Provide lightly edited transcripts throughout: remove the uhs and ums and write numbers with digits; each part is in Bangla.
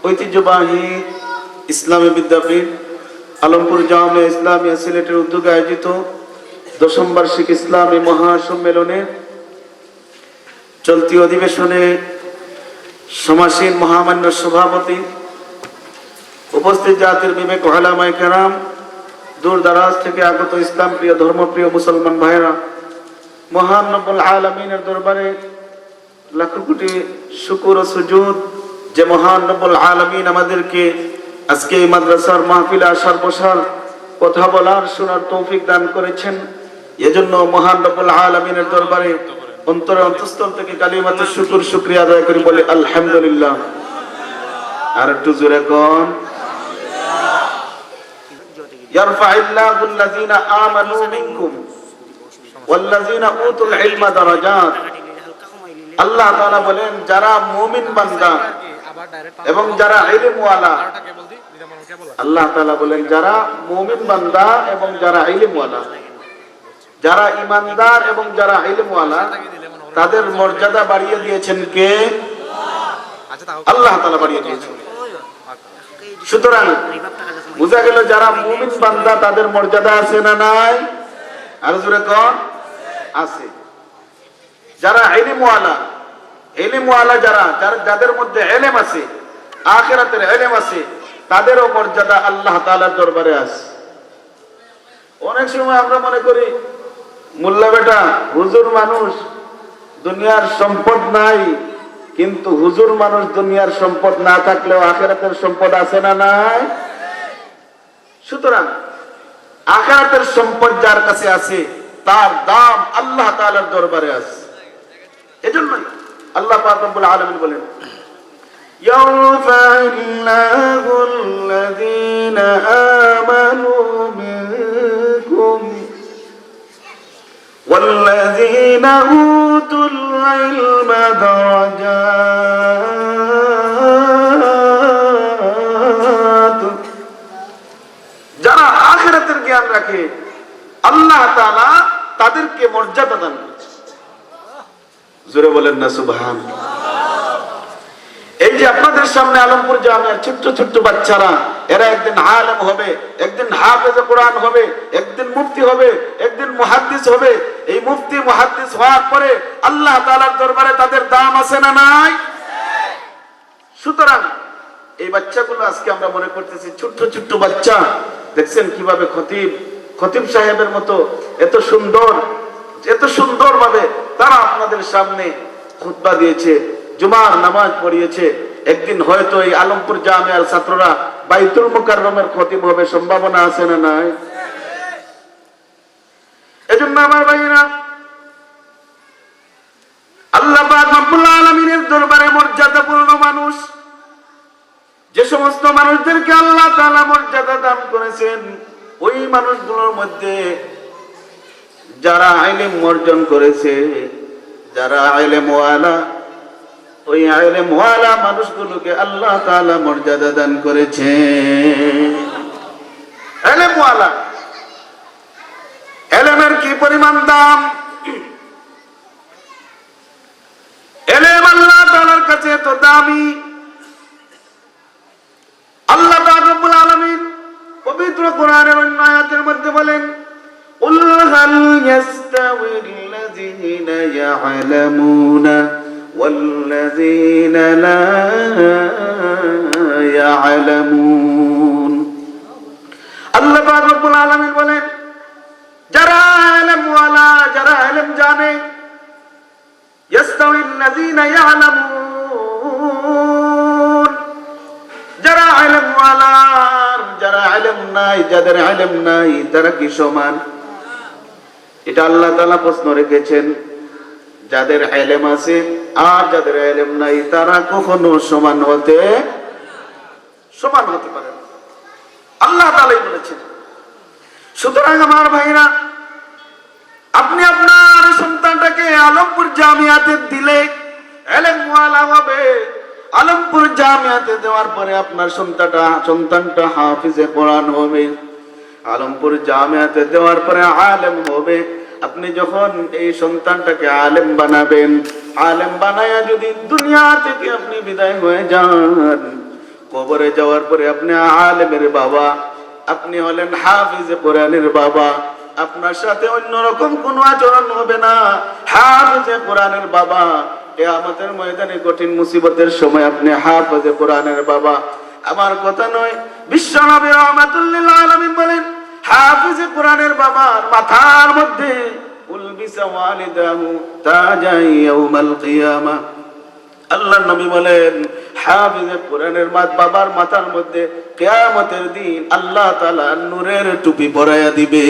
ঐতিহ্যবাহী ইসলামী বিদ্যাপীঠ আলমপুর জামিয়া ইসলামিয়া সিলেটের উদ্যোগে আয়োজিত দশম বার্ষিক ইসলামী মহাসম্মেলনে চলতি অধিবেশনে সমাসীন মহামান্য সভাপতি, উপস্থিত জাতির বিবেক ওলামায়ে কেরাম, দূর দারাজ থেকে আগত ইসলাম প্রিয় ধর্মপ্রিয় মুসলমান ভাইরা, মহান রব্বুল আলামিনের দরবারে লাখ কোটি শুকর ও সুজুদ যে মহান রব্বুল আলামিন আমাদেরকে আজকে এই মাদ্রাসার মাহফিলে আসার বসার কথা বলার শোনার তৌফিক দান করেছেন। এজন্য মহান রব্বুল আলামিনের দরবারে অন্তরে অন্তঃস্থল থেকে কালিমাতুশ শুকর শুকরিয়া আদায় করি, বলি আলহামদুলিল্লাহ। আর একটু জোরে কোন ইয়ারফাইল্লাহুল্লাযীনা আমানু মিনকুম ওয়াল্লাযীনা উতুল ইলমা দারাজাত। আল্লাহ তাআলা বলেন, যারা মুমিন বান্দা এবং যারা ইলমওয়ালা, আল্লাহ তাআলা বলেন যারা মুমিন বান্দা এবং যারা ইলমওয়ালা, যারা ঈমানদার এবং যারা ইলমওয়ালা, তাদের মর্যাদা বাড়িয়ে দিয়েছেন কে? আল্লাহ তাআলা বাড়িয়ে দিয়েছেন। সুতরাং বুঝা গেল যারা মুমিন বান্দা তাদের মর্যাদা আছে না নাই? আর জোরে কোন আছে। যারা ইলমওয়ালা যাদের মধ্যে ইলম আছে, আখিরাতের ইলম আছে, তাদেরও মর্যাদা আল্লাহ তাআলার দরবারে আছে। অনেক সময় আমরা মনে করি মোল্লা বেটা হুজুর মানুষ, দুনিয়ার সম্পদ নাই, কিন্তু হুজুর মানুষ দুনিয়ার সম্পদ না থাকলেও আখিরাতের সম্পদ আছে না নাই? সুতরাং আখিরাতের সম্পদ যার কাছে আছে তার দাম আল্লাহ তাআলার দরবারে আছে। এজন্যই আল্লাহ পাক রব্বুল আলামিন বলেন, ইয়ারফাইল্লাহুল্লাযীনা আমানু মিনকুম ওয়াল্লাযীনা উতুল ইলমা দারাজাত। যারা আখিরাতের জ্ঞান রাখে আল্লাহ তাআলা তাদেরকে মর্যাদা দান করেছে। জোরে বলেন না সুবহানাল্লাহ। এই যে আপনাদের সামনে আলমপুর জামিয়ার ছোট্ট ছোট্ট বাচ্চারা, এরা একদিন আলেম হবে, একদিন হাফেজ কোরআন হবে, একদিন মুফতি হবে, একদিন মুহাদ্দিস হবে। এই মুফতি মুহাদ্দিস হওয়ার পরে আল্লাহ তাআলার দরবারে তাদের দাম আছে না নাই? সুতরাং এই বাচ্চাগুলো আজকে আমরা মনে করতেছি ছোট্ট ছোট্ট বাচ্চা, দেখছেন কিভাবে খতিব সাহেবের মতো এত সুন্দর ভাবে তারা আপনাদের সামনে খুতবা দিয়েছে, জুমার নামাজ পড়িয়েছে। একদিন হয়তো এই আলমপুর জামিয়ার ছাত্ররা বাইতুল মুকাররমের খতিব হবে, সম্ভাবনা আছে না নাই? এজন্য আমার ভাইরা, আল্লাহ পাক রব্বুল আলামিনের দরবারে মর্যাদাপূর্ণ মানুষ, যে সমস্ত মানুষদেরকে আল্লাহ তাআলা মর্যাদা দান করেছেন, ওই মানুষগুলোর মধ্যে যারা ইলম অর্জন করেছে, যারা ইলমওয়ালা, ওই ইলমওয়ালা মানুষগুলোকে আল্লাহ তাআলা মর্যাদা দান করেছে। ইলমওয়ালা, ইলমের কি পরিমাণ দাম! ইলম আল্লাহ তাআলার কাছে তো দামি। আল্লাহ পাক রব্বুল আলামিন পবিত্র কোরআনের অন্য আয়াতের মধ্যে বলেন, قُلْ هَلْ يَسْتَوِي الَّذِينَ يَعْلَمُونَ وَالَّذِينَ لَا يَعْلَمُونَ। আল্লাহ পাক রব্বুল আলামিন বলেন, যারা ইলমওয়ালা, যারা ইলম জানে, يَسْتَوِي الَّذِينَ يَعْلَمُونَ, যারা ইলমওয়ালা, যারা ইলম নাই, যাদের ইলম নাই, তারা কি সমান? এটা আল্লাহ তাআলা প্রশ্ন রেখেছেন। যাদের ইলম আছে আর যাদের ইলম নাই, তারা কখনো সমান হতে পারে না, আল্লাহ তাআলাই বলেছেন। সুতরাং আমার ভাইরা, আপনি আপনার সন্তানটাকে আলমপুর জামিয়াতে দিলে ইলমওয়ালা হবে। আলমপুর জামিয়াতে দেওয়ার পরে আপনার সন্তানটা হাফিজে কোরআন হবে। আলমপুর জামিয়াতে দেওয়ার পরে আলেম হবে। আপনি যখন এই সন্তানটাকে আলেম বানাবেন, আলেম বানায়া যদি দুনিয়া থেকে আপনি বিদায় হয়ে যান, কবরে যাওয়ার পরে আপনি আলেমের বাবা, আপনি হলেন হাফিজে কোরআনের বাবা, আপনার সাথে অন্যরকম কোনো আচরণ হবে না। হাফিজে কোরআনের বাবা, কিয়ামতের ময়দানে কঠিন মুসিবতের সময় আপনি হাফিজে কোরআনের বাবা। আমার কথা নয়, বিশ্বনবী রাহমাতুল লিল আলামিন বলেন, হাফিজে কোরআনের বাবার মাথার মধ্যে উলবিসা ওয়ালিদাহু তাজাই ইয়াউমাল কিয়ামা। আল্লাহর নবী বলেন, হাফিজে কোরআনের বাবার মাথার মধ্যে কিয়ামতের দিন আল্লাহ তাআলা নূরের টুপি পরাইয়া দিবে।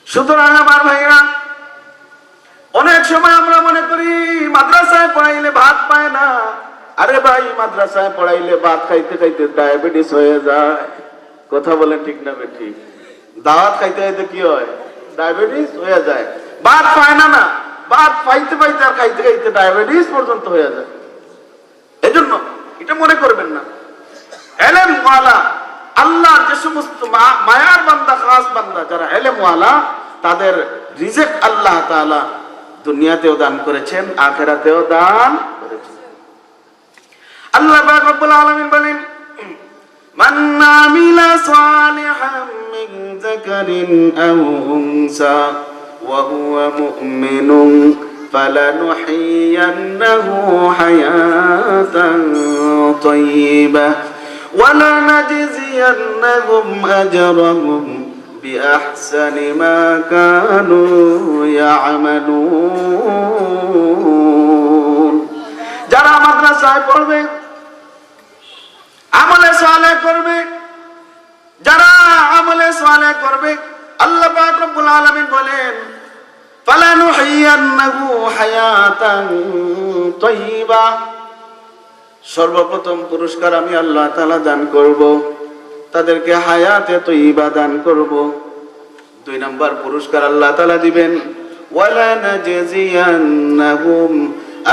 সুতরাং আমার ভাইরা, অনেক সময় আমরা মনে করি মাদ্রাসায় পড়াইলে ভাত পায় না। আরে ভাই, মাদ্রাসায় পড়াইলে ভাত খাইতে খাইতে ডায়াবেটিস হয়ে যায়। কথা বলেন ঠিক না বেঠিক? দাওয়াত খাইতে খাইতে কি হয়? ডায়াবেটিস হয়ে যায়। ভাত পায় না, ভাত পাইতে পাইতে আর খাইতে খাইতে ডায়াবেটিস পর্যন্ত হয়ে যায়। এজন্য এটা মনে করবেন না, ইলম ওয়ালা আল্লাহর যে সমস্ত মায়ার বান্দা, খাস বান্দা যারা ইলম ওয়ালা, তাদের রিজিক আল্লাহ তাআলা দুনিয়াতেও দান করেছেন, আখিরাতেও দান করেছেন। আল্লাহ পাক রব্বুল আলামিন বলেন, মান আমিলা সালিহাম মিন যাকারিন আও উনসা ওয়া হুয়া মুমিনুন ফালানুহয়িয়ান্নাহু হায়াতান তাইয়্যিবা ওয়া লানাজজিয়ান্নাহুম আজরাহুম বিআহসানি মা কানু ইয়া'মালুন। যারা মাদ্রাসায় পড়বে, আমলে সালেহ করবে, যারা আমলে সালেহ করবে, আল্লাহ পাক রব্বুল আলামিন বলেন, ফালানুহয়িয়ান্নাহু হায়াতান তাইয়্যিবা। সর্বপ্রথম পুরস্কার আমি আল্লাহ তাআলা দান করব, তাদেরকে হায়াতে তাইয়্যিবা দান করব। 2 নাম্বার পুরস্কার আল্লাহ তাআলা দিবেন, ওয়ালা নাজজিয়ান্নাহুম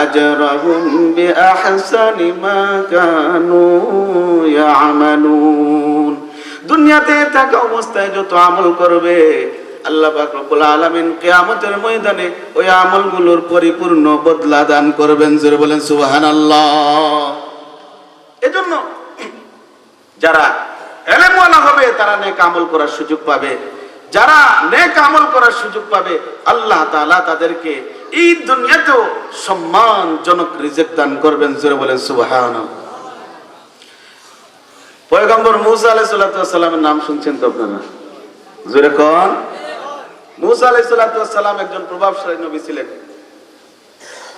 আজরাহুম বিআহসানি মা কানু ইয়া'মালুন। দুনিয়াতে থাকা অবস্থায় যত আমল করবে, আল্লাহ পাক রব্বুল আলামিন কিয়ামতের ময়দানে ওই আমলগুলোর পরিপূর্ণ বদলা দান করবেন। জোরে বলেন সুবহানাল্লাহ। এজন্য যারা ইলম ওয়ালা হবে তারা নেক আমল করার সুযোগ পাবে। যারা নেক আমল করার সুযোগ পাবে, আল্লাহ তাআলা তাদেরকে এই দুনিয়াতেও সম্মানজনক রিজিক দান করবেন। জোরে বলেন সুবহানাল্লাহ। পয়গম্বর মূসা আলাইহিস সালামের নাম শুনছেন তো আপনারা? জোরে কোন? মূসা আলাইহিস সালাম একজন প্রভাবশালী নবী ছিলেন।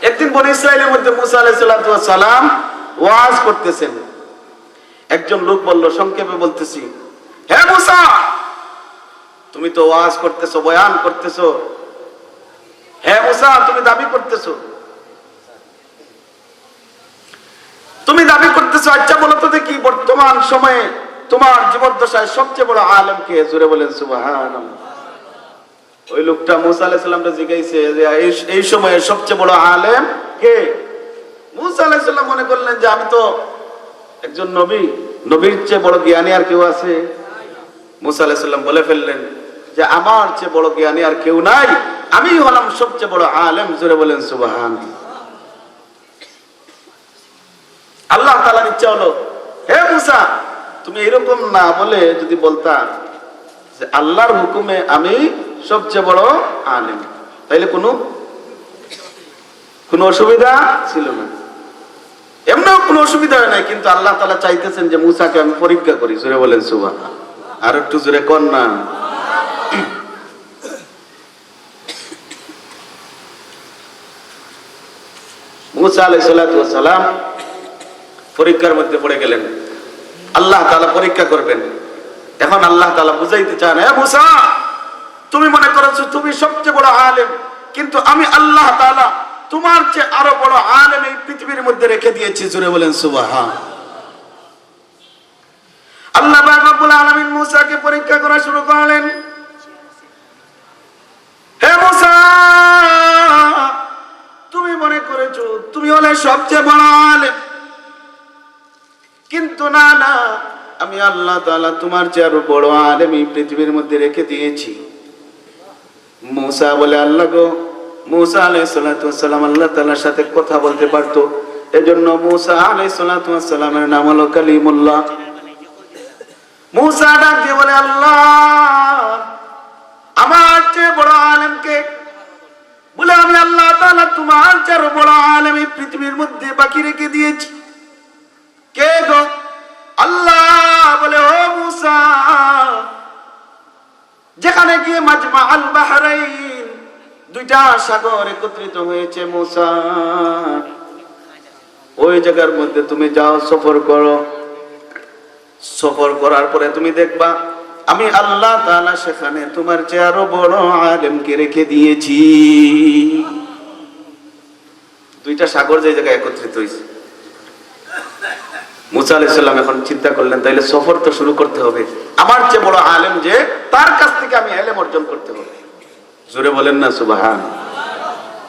একদিন বনী ইসরাইলের মধ্যে মূসা আলাইহিস সালাম ওয়াজ করতেছেন। একজন লোক বলল, সংক্ষেপে বলতেছি, হে মূসা, তুমি তো ওয়াজ করতেছো, বয়ান করতেছো, হে মূসা তুমি দাবি করতেছো, আচ্ছা বলো তো দেখি বর্তমান সময়ে তোমার জীবদ্দশায় সবচেয়ে বড় আলেম কে? জোরে বলেন সুবহানাল্লাহ। ওই লোকটা মূসা আলাইহিস সালামকে জিজ্ঞাসা যে এই সময়ে সবচেয়ে বড় আলেম কে? মূসা আলাইহিস সালাম মনে করলেন যে আমি তো একজন নবী, নবীর চেয়ে বড় জ্ঞানী আর কেউ আছে? মূসা আলাইহিস সালাম বলে ফেললেন যে আমার চেয়ে বড় জ্ঞানী আর কেউ নাই, আমি হলাম সবচেয়ে বড় আলেম। জোরে বলেন সুবহানাল্লাহ। আল্লাহ তাআলার ইচ্ছা হলো, হে মূসা তুমি এরকম না বলে যদি বলতা যে আল্লাহর হুকুমে আমি সবচেয়ে বড় আলেম, তাইলে কোনো অসুবিধা ছিল না। এমনও কোনো অসুবিধা হয় নাই, কিন্তু আল্লাহ তাআলা চাইতেছেন যে মূসাকে আমি পরীক্ষা করি। জোরে বলেন সুবহানাল্লাহ। আর একটু জোরে কর না। মূসা আলাইহিস সালাম পরীক্ষার মধ্যে পড়ে গেলেন। আল্লাহ তাআলা পরীক্ষা করবেন। এখন আল্লাহ তাআলা বুঝাইতে চান, হে মূসা তুমি মনে করছো তুমি সবচেয়ে বড় আলেম, কিন্তু আমি আল্লাহ তাআলা তোমার চেয়ে আরো বড় আলেম এই পৃথিবীর মধ্যে রেখে দিয়েছি। জোরে বলেন সুবহানাল্লাহ। আল্লাহ পাক রব্বুল আলামিন মূসাকে পরীক্ষা করা শুরু করলেন। হে মূসা তুমি মনে করেছো তুমি হলে সবচেয়ে বড় আলেম, কিন্তু না, আমি আল্লাহ তাআলা তোমার চেয়ে আরো বড় আলেম এই পৃথিবীর মধ্যে রেখে দিয়েছি। মূসা বলে, আল্লাহ গো, মূসা আলাইহিস সালাম আল্লাহ তাআলার সাথে কথা বলতে পারতো, এজন্য মুসা আলাইহিস সালাতু ওয়াস সালামের নাম হলো কালিমুল্লাহ। মুসা ডাক দিয়ে বলে, আল্লাহ আমার চেয়ে বড় আলেমকে? বলে, আমি আল্লাহ তাআলা তোমার চেয়ে বড় আলেম এই পৃথিবীর মধ্যে বাকি রেখে দিয়েছি। কে গো? আল্লাহ বলে, ও মুসা, যেখানে গিয়ে মাজমা আল বাহরাইন, দুইটা সাগর একত্রিত হয়েছে মুসা, ওই জায়গার মধ্যে তুমি যাও, সফর করো। সফর করার পরে তুমি দেখবা আমি আল্লাহ তাআলা সেখানে তোমার চেয়ে আরো বড় আলেমকে রেখে দিয়েছি। দুইটা সাগর যে জায়গায় একত্রিত হয়েছে। মুসা আলাইহিস সালাম এখন চিন্তা করলেন, তাইলে সফর তো শুরু করতে হবে। আমার চেয়ে বড় আলেম যে, তার কাছ থেকে আমি ইলম অর্জন করতে হবে। জোরে বলেন না সুবহান।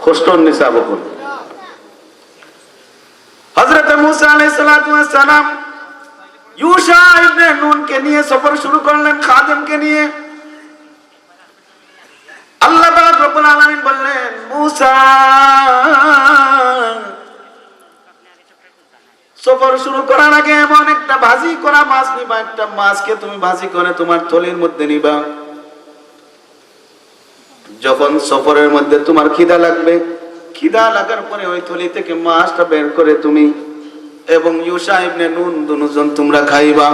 কষ্ট নিসা বকুল। হযরত মুসা আলাইহিস সালাতু ওয়াস সালাম ইউশা ইবনে নুনকে নিয়ে সফর শুরু করলেন, খাদেমকে নিয়ে। আল্লাহ পাক রব্বুল আলামিন বললেন, মুসা সফর শুরু করার আগে এমন একটা ভাজি করা মাছ নিবা, একটা মাছকে তুমি ভাজি করে তোমার থলির মধ্যে নিবা। যখন সফরের মধ্যে তোমার খিদা লাগবে, খিদা লাগার পরে ওই থলি থেকে মাছটা বের করে তুমি এবং ইউশা ইবনে নুন দুজন তোমরা খাইবা।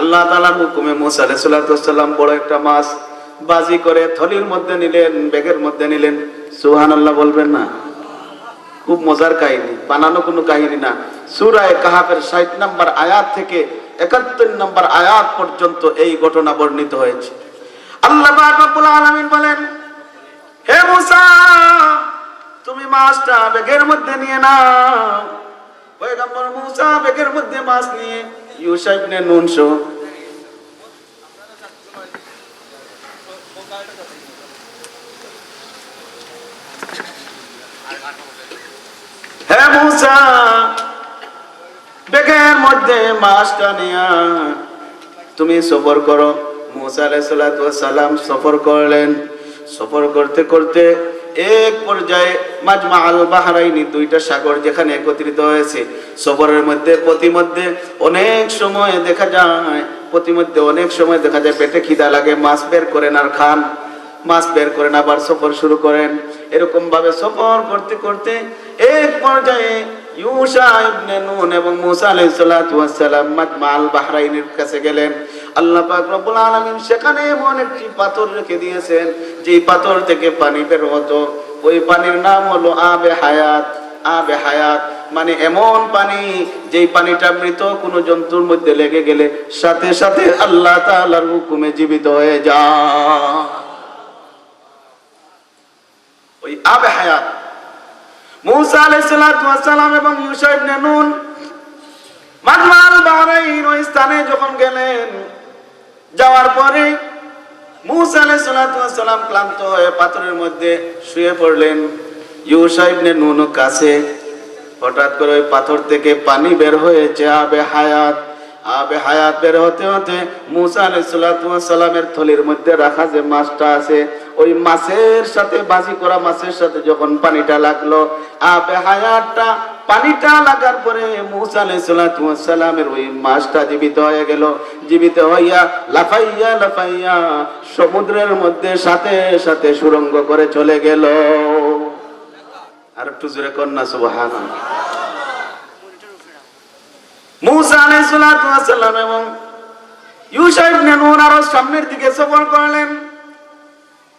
আল্লাহ তাআলার হুকুমে মুসা আলাইহিস সালাতু ওয়াস সালাম বড় একটা মাছ ভাজি করে থলির মধ্যে নিলেন, ব্যাগের মধ্যে নিলেন। সুবহানাল্লাহ বলবেন না? খুব মজার কাহিনী, বানানো কোনো কাহিনী না। সূরা কাহাফের ৬০ নম্বর আয়াত থেকে ৭১ নম্বর আয়াত পর্যন্ত এই ঘটনা বর্ণিত হয়েছে। আল্লাহ পাক রব্বুল আলামিন বলেন, হে মুসা, তুমি মাছটা ব্যাগের মধ্যে নিয়ে নাও। পয়গম্বর মুসা ব্যাগের মধ্যে মাছ নিয়ে ইউশা ইবনে নুন সহ হে মুসা ব্যাগের মধ্যে মাছটা নিয়া তুমি সফর করো। মুসা আলাইহিস সালাতু ওয়াস সালাম সফর করলেন। সফর করতে করতে এক পর্যায়ে মাজমা আল বাহরাইনি, দুইটা সাগর যেখানে একত্রিত হয়েছে, সফরের মধ্যে প্রতিমধ্যে অনেক সময় দেখা যায় পেটে খিদা লাগে, মাছ বের করেন আর খান, মাছ বের করেন আবার সফর শুরু করেন। এরকম ভাবে সফর করতে করতে এক পর্যায়ে ইউশা ইবনে নুন এবং মুসা আলাইহিস সালাতু ওয়াস সালাম মাজমা আল বাহরাইনের কাছে গেলেন। আল্লাহ পাক রব্বুল আলামিন সেখানে এমন একটি পাথর রেখে দিয়েছেন, যেই পাথর থেকে পানি বের হতো। ওই পানির নাম হলো আবে হায়াত। আবে হায়াত মানে এমন পানি, যেই পানিটা মৃত কোনো জন্তুর মধ্যে লেগে গেলে সাথে সাথে আল্লাহ তাআলার হুকুমে জীবিত হয়ে যায়। ওই আবে হায়াত মুসা আলাইহিস সালাতু ওয়াস সালাম এবং ইউশা ইবনে নুন মাজমা আল বাহরাইন ওই স্থানে যখন গেলেন, যাওয়ার পরে মুসা আলাইহিস সালাতু ওয়াস সালাম ক্লান্ত হয়ে পাথরের মধ্যে শুয়ে পড়লেন। ইউশা ইবনে নুন কাছে হঠাৎ করে ওই পাথর থেকে পানি বের হয়েছে, আবে হায়াত। আবে হায়াত বের হতে হতে মুসা আলাইহিস সালাতু ওয়াস সালামের থলির মধ্যে রাখা যে মাছটা আছে, ওই মাছের সাথে, ভাজি করা মাছের সাথে যখন পানিটা লাগলো, আবে হায়াতটা পানিটা লাগার পরে মুসা আলাইহিস সালাতু ওয়াস সালামের ওই মাছটা জীবিত হয়ে গেল। জীবিত হইয়া লাফাইয়া লাফাইয়া সমুদ্রের মধ্যে সাথে সাথে সুরঙ্গ করে চলে গেল। আর একটু জোরে কন্যা সুবহানাল্লাহ। মুসা আলাইহিস সালাতু ওয়াস সালাম এবং ইউশা ইবনে নুন আরো সামনের দিকে সফর করলেন।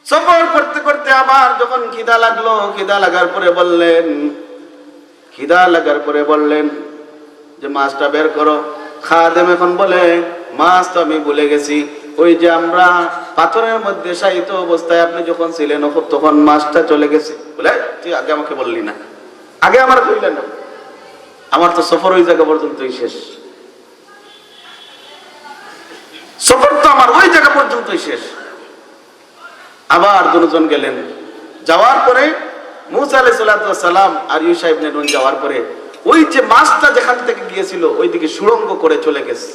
সফর করতে করতে আবার যখন খিদা লাগলো, খিদা লাগার পরে বললেন যে মাছটা বের করো। খাদেম এখন বলে, মাছ তো আমি ভুলে গেছি, ওই যে আমরা পাথরের মধ্যে শায়িত অবস্থায় আপনি যখন ছিলেন তখন মাছটা চলে গেছে। বলে, তুই আগে আমাকে বললি না, আগে আমার কইলেন না, আমার তো সফর ওই জায়গা পর্যন্তই শেষ। সফর তো আমার ওই জায়গা পর্যন্তই শেষ। আবার দুজন গেলেন। যাওয়ার পরে মুসা আলাইহিস সালাতু ওয়াস সালাম আর ইউশা ইবনে নুন যাওয়ার পরে ওই যে মাছটা যেখান থেকে গিয়েছিল ওইদিকে সুড়ঙ্গ করে চলে গেছে।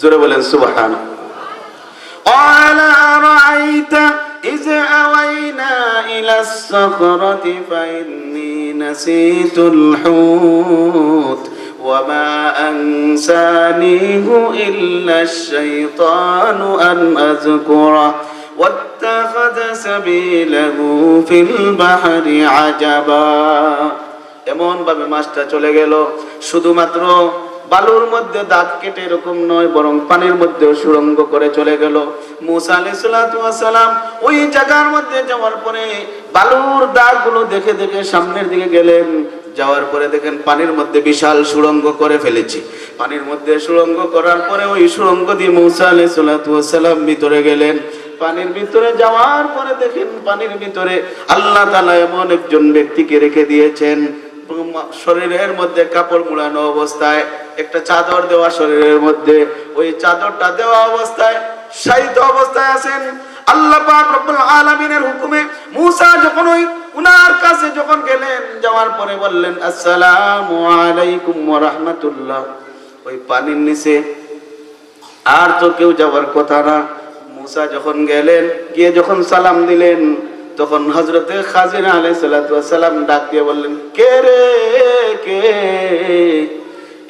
জোরে বলেন সুবহানাল্লাহ। আলা আরাইতা ইয আওয়াইনা ইলাস সাখরাতি ফাইন্নী নাসিতুল হুত ওয়া মা আনসানিহু ইল্লা আশ-শাইতানু আন আযকুরা ওয়াত্তাখাযা সাবিলাহু ফিল বাহরি আজাবা। এমন ভাবে মাছটা চলে গেল, শুধুমাত্র বালুর মধ্যে দাগ কেটে এরকম নয়, বরং পানির মধ্যেও সুড়ঙ্গ করে চলে গেল। মূসা আলাইহিস সালাতু ওয়াস সালাম ওই জায়গার মধ্যে যাওয়ার পরে বালুর দাগগুলো দেখে দেখে সামনের দিকে গেলেন। যাওয়ার পরে দেখেন পানির মধ্যে বিশাল সুড়ঙ্গ করে ফেলেছি। পানির মধ্যে সুড়ঙ্গ করার পরে ওই সুড়ঙ্গ দিয়ে মূসা আলাইহিস সালাতু ওয়াস সালাম ভিতরে গেলেন। পানির ভিতরে যাওয়ার পরে দেখেন পানির ভিতরে আল্লাহ তাআলা এমন একজন ব্যক্তিকে রেখে দিয়েছেন, শরীরের মধ্যে কাপড় মুড়ানো অবস্থায়, একটা চাদর দেওয়া শরীরের মধ্যে, ওই চাদরটা দেওয়া অবস্থায় শায়িত অবস্থায় আছেন। আল্লাহ পাক রব্বুল আলামিনের হুকুমে মূসা যখন ওই উনার কাছে যখন গেলেন, যাওয়ার পরে বললেন আসসালামু আলাইকুম ওয়া রাহমাতুল্লাহ। ওই পানির নিচে আর তো কেউ যাওয়ার কথা না। মূসা যখন গেলেন, গিয়ে যখন সালাম দিলেন, তখন হযরতে খাজির আলাইহিস সালাতু ওয়াস সালাম ডাক দিয়ে বললেন, কে রে কে,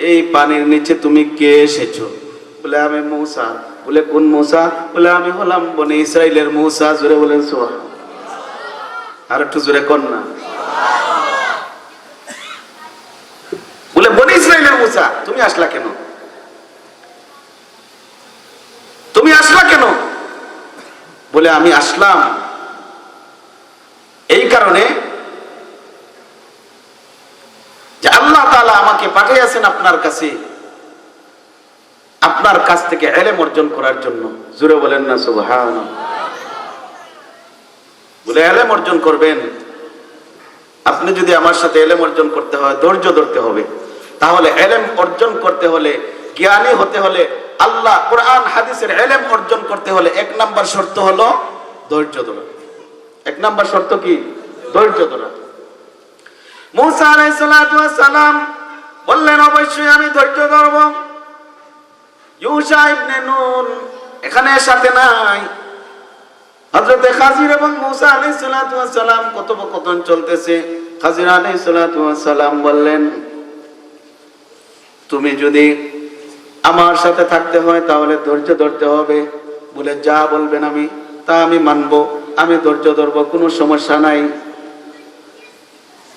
এই পানির নিচে তুমি কে এসেছো? বলে আমি মূসা। বলে কোন মূসা? বলে আমি হলাম বনি ইসরাইলের মূসা। জোরে বলেন সুবহানাল্লাহ। আর একটু জোরে কোন না। বলে বনি ইসরাইলের মূসা, তুমি আসলা কেন? তুমি আসলা কেন? বলে আমি আসলাম এই কারণে যে আল্লাহ তাআলা আমাকে পাঠিয়েছেন আপনার কাছে, আপনার কাছ থেকে ইলম অর্জন করার জন্য। জোরে বলেন না সুবহানাল্লাহ। বলে ইলম অর্জন করবেন, আপনি যদি আমার সাথে ইলম অর্জন করতে হয় ধৈর্য ধরতে হবে। তাহলে ইলম অর্জন করতে হলে, জ্ঞানী হতে হলে, আল্লাহ কোরআন হাদিসের ইলম অর্জন করতে হলে এক নাম্বার শর্ত হলো ধৈর্য ধরা। এক নাম্বার শর্ত কি? ধৈর্য ধরা। মূসা আলাইহিস সালাতু ওয়াস সালাম বললেন অবশ্যই আমি ধৈর্য ধরব। ইউশা ইবনে নুন এখানে সাথে নাই। হযরত খাজির এবং মূসা আলাইহিস সালাতু ওয়াস সালাম কথোপকথন চলতেছে। খাজির আলাইহিস সালাতু ওয়াস সালাম বললেন, তুমি যদি আমার সাথে থাকতে হয় তাহলে ধৈর্য ধরতে হবে। বলে যা বলবেন আমি তা আমি মানবো, আমি ধৈর্য ধরবো, কোনো সমস্যা নাই।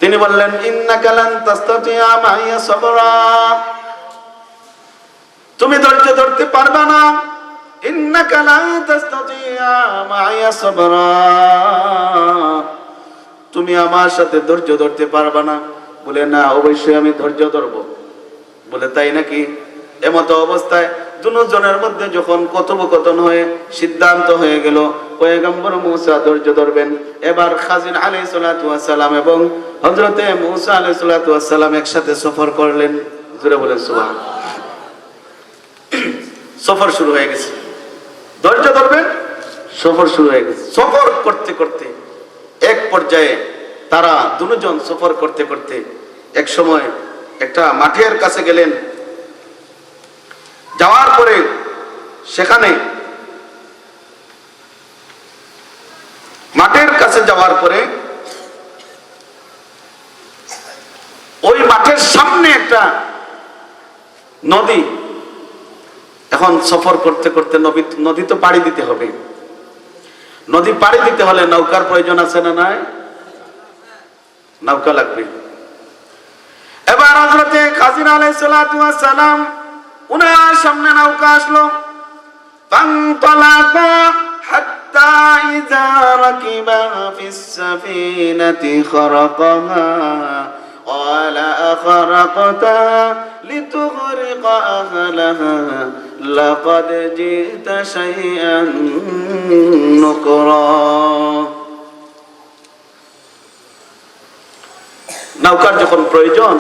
তিনি বললেন ইন্নাকা লান তাসতাতিআ মাইয়া সাবরা, তুমি ধৈর্য ধরতে পারবে না। ইন্নাকা লান তাসতাতিআ মাইয়া সাবরা, তুমি আমার সাথে ধৈর্য ধরতে পারবে না। বলে না, অবশ্যই আমি ধৈর্য ধরবো। বলে তাই নাকি? এমতো অবস্থায় দুজনের মধ্যে যখন কথোপকথন হয়ে সিদ্ধান্ত হয়ে গেল পয়গম্বর মূসা ধৈর্য ধরবেন। এবার খাজির আলাইহিস সালাতু ওয়াস সালাম এবং হযরতে মূসা আলাইহিস সালাতু ওয়াস সালাম একসাথে সফর করলেন। জোরে বলেন সুবহানাল্লাহ। সফর শুরু হয়ে গেছে। ধৈর্য ধরবেন, সফর শুরু হয়ে গেছে। সফর করতে করতে এক পর্যায়ে তারা দুজন সফর করতে করতে এক সময় একটা মাঠের কাছে গেলেন। যাওয়ার পরে সেখানে মাঠের কাছে যাওয়ার পরে ওই মাঠের সামনে একটা নদী। এখন সফর করতে করতে নদী তো পাড়ি দিতে হবে। নদী পাড়ি দিতে হলে নৌকার প্রয়োজন আছে না নাই? নৌকা লাগবে। এবার হযরতে খাজির আলাইহিস সালাতু ওয়াস সালাম উনার সামনে নৌকা আসলো। ফান্তালাকা হাত্তা ইযা রাকিবা ফিস সাফিনাতি খারাকাহা ক্বালা আখরাকতা লিতুগরিকা আহলাহা লাকাদ জিতা শাইআন নুকরা। নৌকার যখন প্রয়োজন,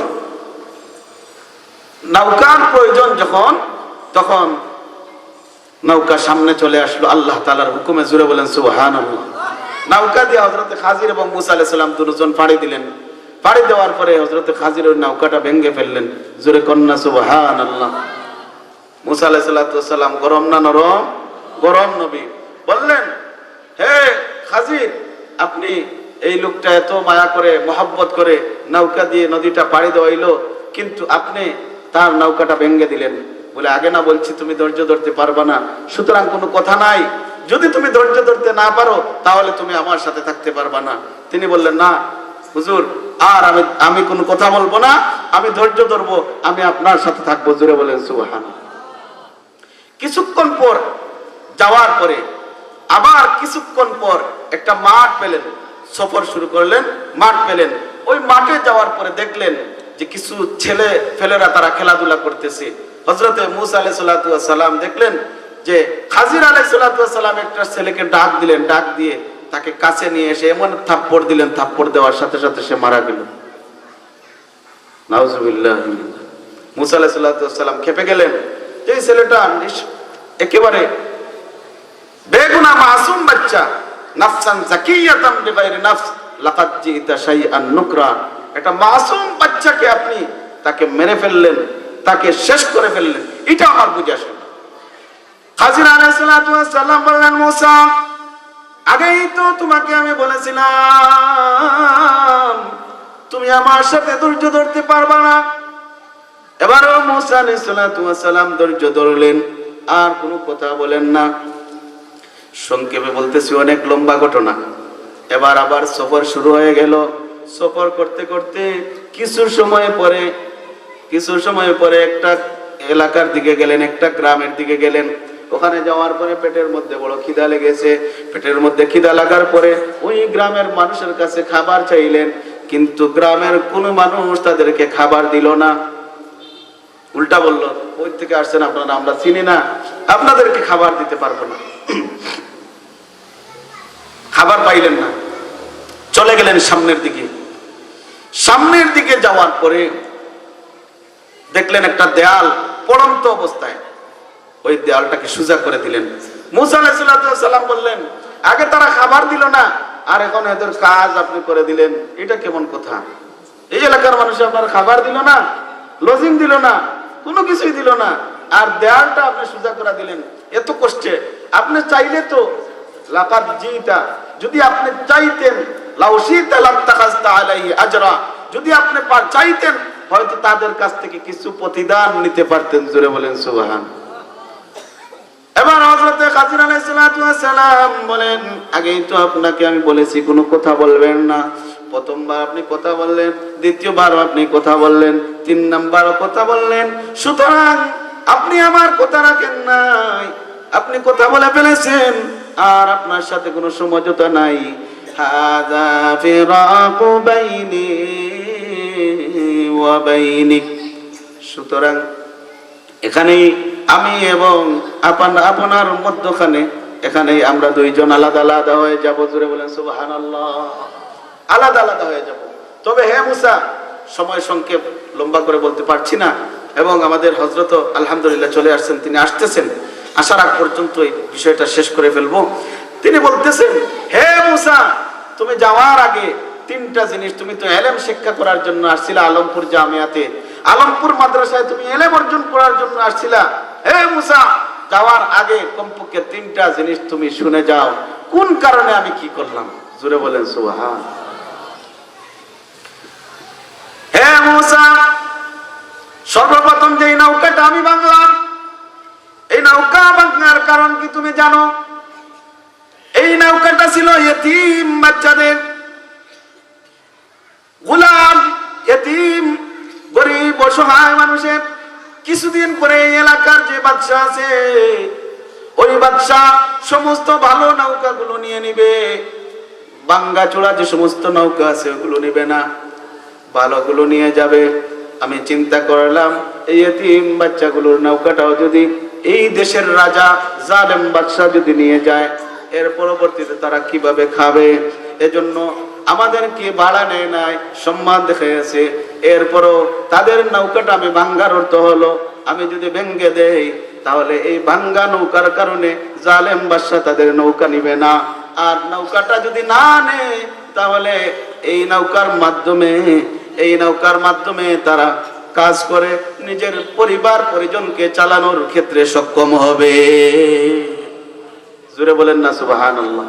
নৌকার প্রয়োজন যখন, তখন নৌকা সামনে চলে আসলো আল্লাহ তাআলার হুকুমে। জোরে বলেন সুবহানাল্লাহ। নৌকা দিয়ে হযরতে খাজির এবং মূসা আলাইহিস সালাম দুজন পাড়ি দিলেন। পাড়ি দেওয়ার পরে হযরতে খাজির ওই নৌকাটা ভেঙে ফেললেন। জোরে কন্না সুবহানাল্লাহ। মূসা আলাইহিস সালাম গরম না নরম? গরম নবী। বললেন, হে খাজির, আপনি এই লোকটা এত মায়া করে মহব্বত করে নৌকা দিয়ে নদীটা পাড়ি দেওয়াইলো, কিন্তু আপনি তার নৌকাটা ভেঙে দিলেন। বলে আগে না বলছি তুমি ধৈর্য ধরতে পারবা না, সুতরাং কোনো কথা নাই, যদি তুমি ধৈর্য ধরতে না পারো তাহলে তুমি আমার সাথে থাকতে পারবা না। তিনি বললেন না হুজুর, আর আমি কোনো কথা বলবো না, আমি ধৈর্য ধরবো, আমি আপনার সাথে থাকবো। জোরে বলেন সুবহানাল্লাহ। কিছুক্ষণ পর যাওয়ার পরে আবার কিছুক্ষণ পর একটা মাঠ পেলেন, সফর শুরু করলেন, মাঠ পেলেন। ওই মাঠে যাওয়ার পরে দেখলেন যে কিছু ছেলে ফেলেরা তারা খেলাধুলা করতেছে। হযরতে মূসা আলাইহিস সালাতু ওয়াস সালাম দেখলেন যে খাজির আলাইহিস সালাতু ওয়াস সালাম একটা ছেলেকে ডাক দিলেন, ডাক দিয়ে তাকে কাছে নিয়ে এসে এমন থাপ্পড় দিলেন, থাপ্পড় দেওয়ার সাথে সাথে সে মারা গেল। নাউজুবিল্লাহ। মূসা আলাইহিস সালাতু ওয়াস সালাম খেপে গেলেন যে এই ছেলেটা একেবারে বেগুনাহ মাসুম বাচ্চা, নাফসান যাকিয়াতাম বিগাইরি নাফস লাকাদ জিতা শাইআন নুকরা। একটা মাসুম বাচ্চাকে আপনি তাকে মেরে ফেললেন, তাকে শেষ করে ফেললেন, এটা আমার বুঝে আসে না। খাজির আলাইহিস সালাতু ওয়াস সালাম বললেন মূসা, আগেই তো তোমাকে আমি বলেছিলাম তুমি আমার সাথে ধৈর্য ধরতে পারবা না। এবারও মূসা আলাইহিস সালাতু ওয়াস সালাম ধৈর্য ধরলেন, আর কোনো কথা বলেন না। সংক্ষেপে বলতেছি, অনেক লম্বা ঘটনা। এবার আবার সফর শুরু হয়ে গেল। সফর করতে করতে কিছু সময় পরে একটা এলাকার দিকে গেলেন, একটা গ্রামের দিকে গেলেন। ওখানে যাওয়ার পরে পেটের মধ্যে বড় খিদা লেগেছে। পেটের মধ্যে খিদা লাগার পরে ওই গ্রামের মানুষের কাছে খাবার চাইলেন, কিন্তু গ্রামের কোনো মানুষ তাদেরকে খাবার দিল না। উল্টা বলল, ওই থেকে আসছেন আপনারা, আমরা চিনি না, আপনাদেরকে খাবার দিতে পারবো না। খাবার পাইলেন না, চলে গেলেন সামনের দিকে। সামনের দিকে যাওয়ার পরে দেখলেন একটা দেয়াল পড়ন্ত অবস্থায়, ওই দেয়ালটাকে সোজা করে দিলেন। মূসা আলাইহিস সালাম বললেন, আগে তারা খাবার দিল না, আর এখন এদের কাজ আপনি করে দিলেন, এটা কেমন কথা? এই এলাকার মানুষ আপনার খাবার দিল না, লজিং দিল না, কোনো কিছুই দিল না, আর দেয়ালটা আপনি সোজা করে দিলেন এত কষ্টে। আপনি চাইলে তো লাকাদ জিতা, যদি আপনি চাইতেন, লাউ শিতা লাত্তাখাযতা আলাইহি আজরা, যদি আপনি চাইতেন হয়তো তাদের কাছ থেকে কিছু প্রতিদান নিতে পারতেন। জোরে বলেন সুবহান। এবার হযরত খাজির আলাইহিস সালাতু ওয়াস সালাম বলেন, আগেই তো আপনাকে আমি বলেছি কোনো কথা বলবেন না। প্রথমবার আপনি কথা বললেন, দ্বিতীয়বার আপনি কথা বললেন, 3 নাম্বার কথা বললেন, সুতরাং আপনি আমার কথা রাখেন নাই, আপনি কথা বলে ফেলেছেন, আর আপনার সাথে কোনো সমঝোতা নাই। হাযা ফিরাকু বাইনি ওয়া বাইনিক, সুতরাং এখানেই আমি এবং আপনার মধ্যখানে, এখানেই আমরা দুইজন আলাদা আলাদা হয়ে যাব। জোরে বলেন সুবহানাল্লাহ। আলাদা আলাদা হয়ে যাব। তবে হে মূসা, সময় সংক্ষেপ, লম্বা করে বলতে পারছি না, এবং আমাদের হযরত আলহামদুলিল্লাহ চলে আসছেন, তিনি আসতেছেন, আসার আগ পর্যন্ত এই বিষয়টা শেষ করে ফেলবো। তিনি বলতেছেন, হে মূসা, তুমি যাওয়ার আগে 3টা জিনিস, তুমি তো ইলম শিক্ষা করার জন্য আসছিলা আলমপুর জামিয়াতে, আলমপুর মাদ্রাসায় তুমি ইলম অর্জন করার জন্য আসছিলা। হে মূসা, যাওয়ার আগে কমপক্ষে 3টা জিনিস তুমি শুনে যাও, কোন কারণে আমি কি করলাম। জোরে বলেন সুবহান। হে মূসা, সর্বপ্রথম যে নৌকাটা আমি ভাঙলাম, এই নৌকা ভাঙার কারণ কি তুমি জানো? এই নৌকাটা ছিল ইতিম বাচ্চাদের, গোলাম, ইতিম, গরিব, অসহায় মানুষের। কিছুদিন পরে এই এলাকার যে বাদশা আছে, ওই বাদশা সমস্ত ভালো নৌকাগুলো নিয়ে নিবে, ভাঙ্গা চোরা যে সমস্ত নৌকা আছে ওগুলো নিবে না, ভালোগুলো নিয়ে যাবে। আমি চিন্তা করলাম, এই ইতিম বাচ্চাগুলোর নৌকাটাও যদি এই দেশের রাজা জালেম বাদশা যদি নিয়ে যায়, এর পরবর্তীতে তারা কিভাবে খাবে? এজন্য আমাদেরকে ভাড়া নেয় নাই, সম্মান দেখাইছে। এরপরও তাদের নৌকাটা আমি ভাঙ্গার অর্থ হলো, আমি যদি ভেঙ্গে দেই তাহলে এই ভাঙ্গা নৌকার কারণে জালেম বাদশা তাদের নৌকা নিবে না, আর নৌকাটা যদি না নেয় তাহলে এই নৌকার মাধ্যমে তারা কাজ করে নিজের পরিবার পরিজনকে চালানোর ক্ষেত্রে সক্ষম হবে। জোরে বলেন না সুবহানাল্লাহ।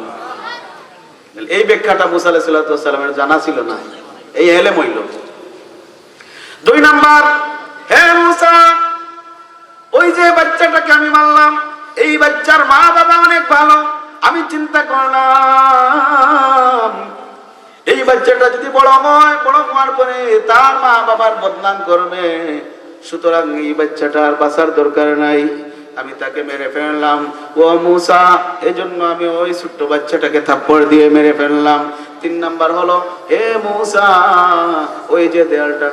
এই ব্যাখ্যাটা মুসা আলাইহিস সালামের জানা ছিল না, এই এলেম হইল। 2 নাম্বার, হে মুসা, ওই যে বাচ্চাটাকে আমি মারলাম, এই বাচ্চার মা বাবা অনেক ভালো। আমি চিন্তা করলাম এই বাচ্চাটা যদি বড় হওয়ার পরে তার মা বাবার বদনাম করবে, সুতরাং এই বাচ্চাটার বাঁচার দরকার নাই, আমি তাকে মেরে ফেললাম। ও মুসা, এজন্য আমি ওই ছোট্ট বাচ্চাটাকে থাপ্পড় দিয়ে মেরে ফেললাম। 3 নাম্বার হলো, হে মুসা, ওই যে দেয়ালটা,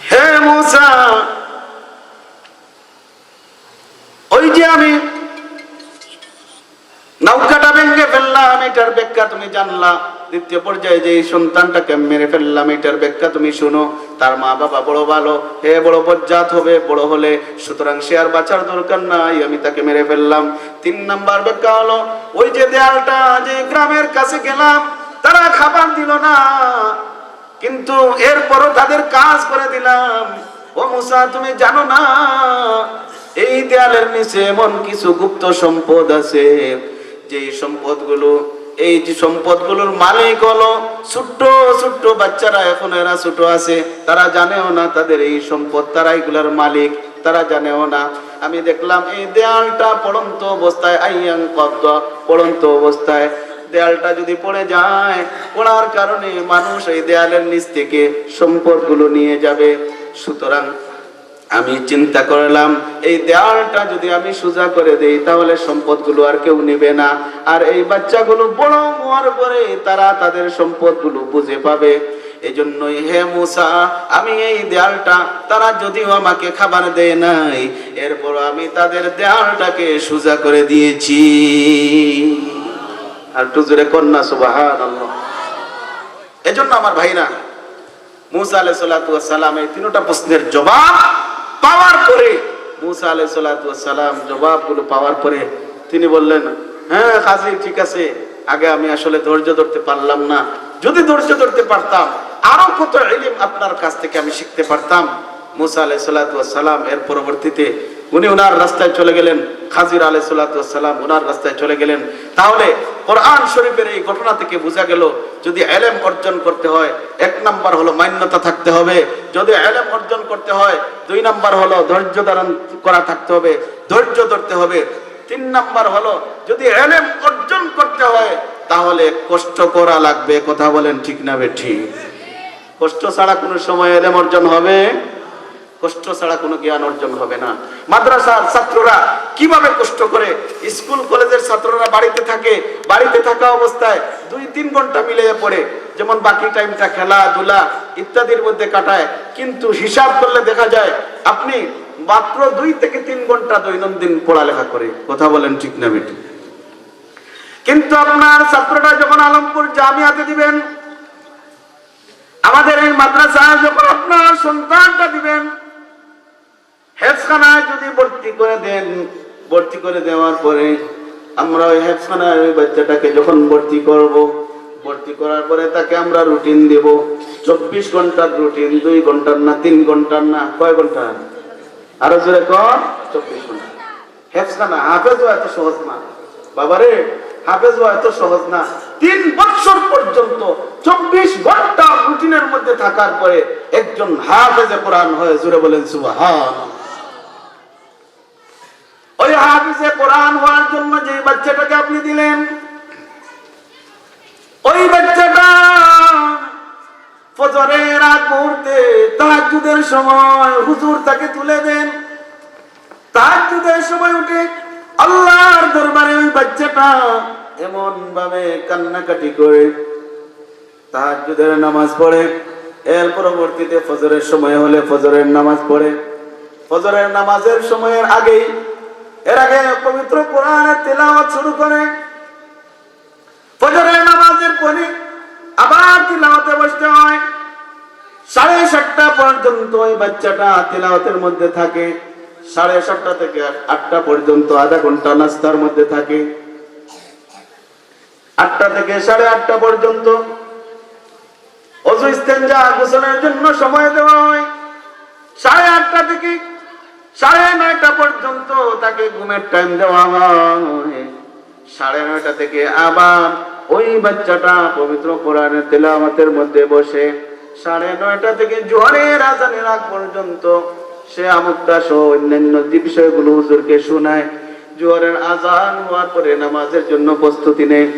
হে মুসা, ওই যে আমি নৌকাটা ভেঙে ফেললাম, এটার ব্যাখ্যা তুমি জানলা। 2য় পর্যায়ে যে সন্তানটাকে মেরে ফেললাম, এটার ব্যাখ্যা তুমি শুনো। তার মা বাবা বড় ভালো, হে বড় বজ্জাত হবে বড় হলে, সুতরাং সে আর বাঁচার দরকার নাই, আমি তাকে মেরে ফেললাম। 3 নাম্বার ব্যাখ্যা হলো, ওই যে দেয়ালটা, যে গ্রামের কাছে গেলাম, তারা খাবার দিল না, কিন্তু এরপরও তাদের কাজ করে দিলাম। ও মুসা, তুমি জানো না এই দেয়ালের নিচে এমন কিছু গুপ্ত সম্পদ আছে, যে সম্পদগুলো, এই যে সম্পদগুলোর মালিক হলো ছোট্ট ছোট্ট বাচ্চারা। এখন এরা ছোট আছে, তারা জানেও না তাদের এই সম্পদ, তারা এগুলার মালিক, তারা জানেও না। আমি দেখলাম এই দেয়ালটা পড়ন্ত অবস্থায়, আইয়াং কদ্দ, পড়ন্ত অবস্থায় দেয়ালটা যদি পড়ে যায়, পড়ার কারণে মানুষ এই দেয়ালের নিচ থেকে সম্পদগুলো নিয়ে যাবে। সুতরাং আমি চিন্তা করলাম এই দেয়ালটা যদি আমি সোজা করে দেই, তাহলে সম্পদগুলো আর কেউ নেবে না, আর এই বাচ্চাগুলো বড় হওয়ার পরে তারা তাদের সম্পদগুলো বুঝে পাবে। এজন্যই হে মুসা, আমি এই দেয়ালটা, তারা যদিও আমাকে খাবার দেয় নাই, এরপর আমি তাদের দেয়ালটাকে সোজা করে দিয়েছি। আর একটু জোরে কন্যা সুবহানাল্লাহ। এজন্য আমার ভাইরা, মুসা আলাইহিস সালাম এই 3টা প্রশ্নের জবাব পাওয়ার পরে, মুসা আলাইহিস সালাম জবাবগুলো পাওয়ার পরে তিনি বললেন, হ্যাঁ কাজী, ঠিক আছে, আগে আমি আসলে ধৈর্য ধরতে পারলাম না, যদি ধৈর্য ধরতে পারতাম আরো কত ইলম আপনার কাছ থেকে আমি শিখতে পারতাম। মুসা আলাইহিস সালাম এর পরবর্তীতে উনি ওনার রাস্তায় চলে গেলেন, খাজির আলাইহিস সালাম ওনার রাস্তায় চলে গেলেন। তাহলে কোরআন শরীফের এই ঘটনা থেকে বোঝা গেল, যদি ইলম অর্জন করতে হয় 1 নাম্বার হলো মান্যতা থাকতে হবে, যদি ইলম অর্জন করতে হয় 2 নাম্বার হলো ধৈর্য ধারণ করা থাকতে হবে, ধৈর্য ধরতে হবে। 3 নাম্বার হলো যদি ইলম অর্জন করতে হয় তাহলে কষ্ট করা লাগবে। কথা বলেন ঠিক না বেঠিক? কষ্ট ছাড়া কোনো সময় ইলম অর্জন হবে? কষ্ট ছাড়া কোনো জ্ঞান অর্জন হবে না। মাদ্রাসার ছাত্ররা কিভাবে কষ্ট করে, স্কুল কলেজের ছাত্ররা বাড়িতে থাকে, বাড়িতে থাকা অবস্থায় 2-3 ঘন্টা মিলিয়ে পড়ে, যেমন বাকি টাইমটা খেলাধুলা ইত্যাদির মধ্যে কাটায়, কিন্তু হিসাব করলে দেখা যায় আপনি মাত্র 2 থেকে 3 ঘন্টা দৈনন্দিন পড়ালেখা করে। কথা বলেন ঠিক না বেঠিক? কিন্তু আপনার ছাত্রটা যখন আলমপুর জামিয়াতে দিবেন, আমাদের এই মাদ্রাসায় যখন আপনার সন্তানটা দিবেন, হেফখানায় যদি ভর্তি করে দেন, ভর্তি করে দেওয়ার পরে আমরা ওই হেফখানায় ওই বাচ্চাটাকে যখন ভর্তি করব, ভর্তি করার পরে তাকে আমরা রুটিন দেব, 24 ঘন্টার রুটিন, 2 ঘন্টার না, 3 ঘন্টার না, কয় ঘন্টা? আরো জোরে কর, 24 ঘন্টা। হেফখানা হাফেজ হওয়া এত সহজ না বাবারে, হাফেজ হওয়া এত সহজ না। 3 বছর পর্যন্ত 24 ঘন্টা রুটিনের মধ্যে থাকার পরে একজন হাফেজে কোরআন হয়। জোরে বলেন সুবহানাল্লাহ। ওই হাফেজে কোরআন হওয়ার জন্য যে বাচ্চাটাকে আপনি দিলেন, ওই বাচ্চাটা ফজরের আগ মুহূর্তে তাহাজ্জুদের সময় হুজুর তাকে তুলে দেন, তাহাজ্জুদের সময় উঠে আল্লাহর দরবারে ওই বাচ্চাটা এমন ভাবে কান্নাকাটি করে তাহাজ্জুদের নামাজ পড়ে। এর পরবর্তীতে ফজরের সময় হলে ফজরের নামাজ পড়ে। ফজরের নামাজের সময়ের আগেই, এর আগে পবিত্র কোরআনের তিলাওয়াত শুরু করে। ফজরের নামাজের পরে আবার তিলাওয়াতে বসতে হয়। 7:30 পর্যন্ত ওই বাচ্চাটা তিলাওয়াতের মধ্যে থাকে। 7:30 থেকে 8টা পর্যন্ত আধা ঘন্টা নাস্তার মধ্যে থাকে। 8টা থেকে 8:30 পর্যন্ত ওযু ইস্তেনজা গোসলের জন্য সময় দেওয়া হয়। 8:30 থেকে 9:30 পর্যন্ত তাকে ঘুমের টাইম দেওয়া হয়। 9:30 থেকে আবার ওই বাচ্চাটা পবিত্র কোরআনের তেলাওয়াতের মধ্যে বসে 9:30 থেকে জোহরের আজানের আগ পর্যন্ত সে আমুক্তা সহ অন্যান্য যে বিষয়গুলো হুজুরকে শোনায়। জোহরের আজান হওয়ার পরে নামাজের জন্য প্রস্তুতি নেয়।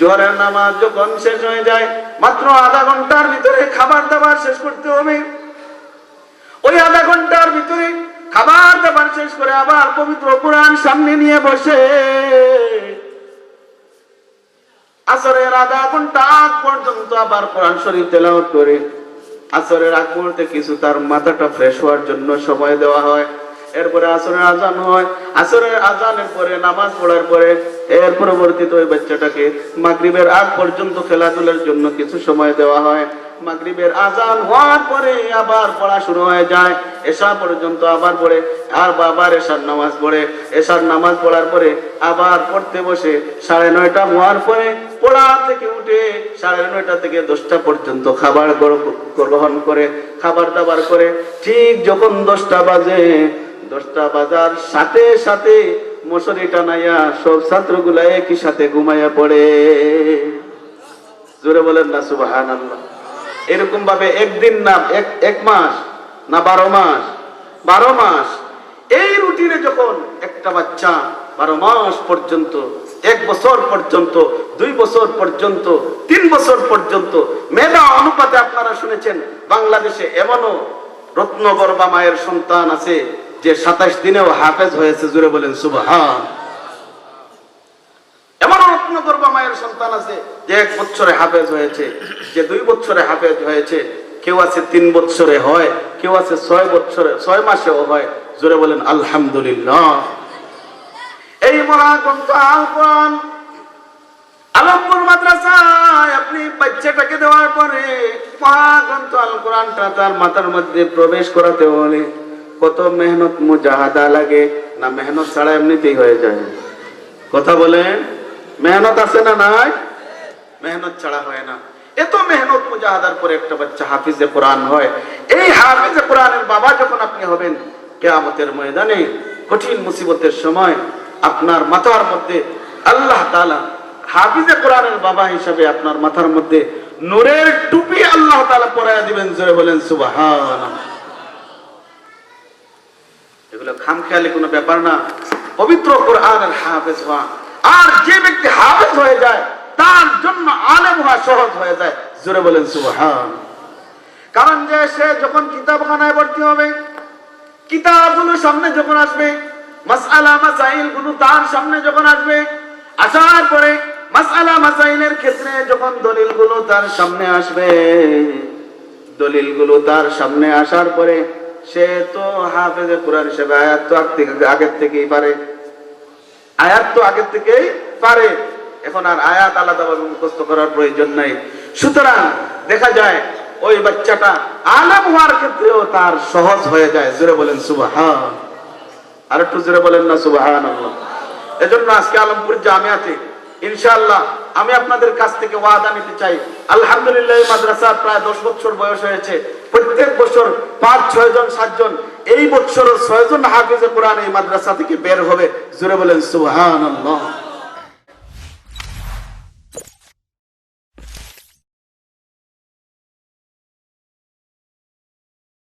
জোহরের নামাজ যখন শেষ হয়ে যায়, মাত্র আধা ঘন্টার ভিতরে খাবার দাবার শেষ করতে হবে। ওই আধা ঘন্টার ভিতরে খাবার দাবার শেষ করে আবার পবিত্র কোরআন সামনে নিয়ে বসে আসরের আধা ঘন্টা আগ পর্যন্ত আবার কোরআন শরীফ তেলাওয়াত করে আসরের আগ মুহূর্তে কিছু তার মাথাটা ফ্রেশ হওয়ার জন্য সময় দেওয়া হয়। এরপরে আসরের আজান হয়। আসরের আজানের পরে নামাজ পড়ার পরে এর পরবর্তীতে ওই বাচ্চাটাকে মাগরিবের আগ পর্যন্ত খেলাধুলার জন্য কিছু সময় দেওয়া হয়। মাগরিবের আজান হওয়ার পরে আবার পড়া শুরু হয়ে যায়। এশা পর্যন্ত আবার পড়ে, আর আবার এশার নামাজ পড়ে। এশার নামাজ পড়ার পরে আবার পড়তে বসে 9:30 হওয়ার পরে পড়া থেকে উঠে 9:30 থেকে 10টা পর্যন্ত খাবার গ্রহণ করে, খাবার দাবার করে। ঠিক যখন 10টা বাজে, 10টা বাজার সাথে সাথে মশারি টানাইয়া সব ছাত্রগুলা একই সাথে ঘুমাইয়া পড়ে। জোরে বলেন না সুবহানাল্লাহ। এরকম ভাবে একদিন না, এক মাস না, 12 মাস, 12 মাস এই রুটিনে যখন একটা বাচ্চা 12 মাস পর্যন্ত, 1 বছর পর্যন্ত, 2 বছর পর্যন্ত, 3 বছর পর্যন্ত মেধা অনুপাতে আপনারা শুনেছেন বাংলাদেশে এমনও রত্নগর্ভা মায়ের সন্তান আছে যে 27 দিনেও হাফেজ হয়েছে। জোরে বলেন সুবহান। এমন রত্নগর্ভা মায়ের সন্তান আছে যে 1 বছরে হাফেজ হয়েছে, যে 2 বছরে হাফেজ হয়েছে, কেউ আছে 3 বছরে হয়, কেউ আছে 6 বছরে, 6 মাসেও হয়। জোরে বলেন আলহামদুলিল্লাহ। এই মহাগ্রন্থ আল কোরআন আলমপুর মাদ্রাসায় আপনি বাচ্চাটাকে দেওয়ার পরে মহাগ্রন্থ আল কোরআনটা তার মাথার মধ্যে প্রবেশ করাতে হলে কত মেহনত মুজাহাদা লাগে না? মেহনত ছাড়া এমনিতেই হয়ে যায়। কথা বলেন, মেহনত আছে না নাই? মেহনত ছাড়া হয় না। এত মেহনত মুজাহাদার পরে একটা বাচ্চা হাফিজে কোরআন হয়। এই হাফিজে কোরআনের বাবা যখন আপনি হবেন, কিয়ামতের ময়দানে কঠিন মুসিবতের সময় আপনার মাথার মধ্যে আল্লাহ তাআলা হাফিজে কোরআনের বাবা হিসাবে আপনার মাথার মধ্যে নূরের টুপি আল্লাহ তাআলা পরায়া দিবেন। জোরে বলেন সুবহানাল্লাহ। এগুলো খামখেয়ালি কোনো ব্যাপার না। পবিত্র কোরআনের হাফেজ হওয়া, আর যে ব্যক্তি হাফেজ হয়ে যায় তার জন্য আলেম হওয়া সহজ হয়ে যায়। জোরে বলেন সুবহান। কারণ যে সে যখন কিতাবখানায় ভর্তি হবে, কিতাবগুলো সামনে যখন আসবে, মাসআলা মাসাইল গুলো তার সামনে যখন আসবে, আসার পরে মাসআলা মাসাইলের ক্ষেত্রে যখন দলিলগুলো তার সামনে আসবে, দলিলগুলো তার সামনে আসার পরে সে তো হাফেজে কোরআন হিসেবে আয়াত তো আগের থেকেই পারে, আয়াত তো আগের থেকেই পারে। এখন আর আয়াত আলাদাভাবে মুখস্থ করার প্রয়োজন নাই। সুতরাং দেখা যায় ওই বাচ্চাটা আলেম হওয়ার ক্ষেত্রেও তার সহজ হয়ে যায়। জোরে বলেন সুবহান। আর একটু জোরে বলেন না সুবহানাল্লাহ। এজন্য আজকে আলমপুর জামিয়াতে ইনশাআল্লাহ আমি আপনাদের কাছ থেকে ওয়াদা নিতে চাই। আলহামদুলিল্লাহ এই মাদ্রাসা প্রায় 10 বছর বয়স হয়েছে। প্রত্যেক বছর 5-6 জন 7 জন, এই বছর 6 জন হাফেজে কোরআন এই মাদ্রাসা থেকে বের হবে। জোরে বলেন সুবহানাল্লাহ।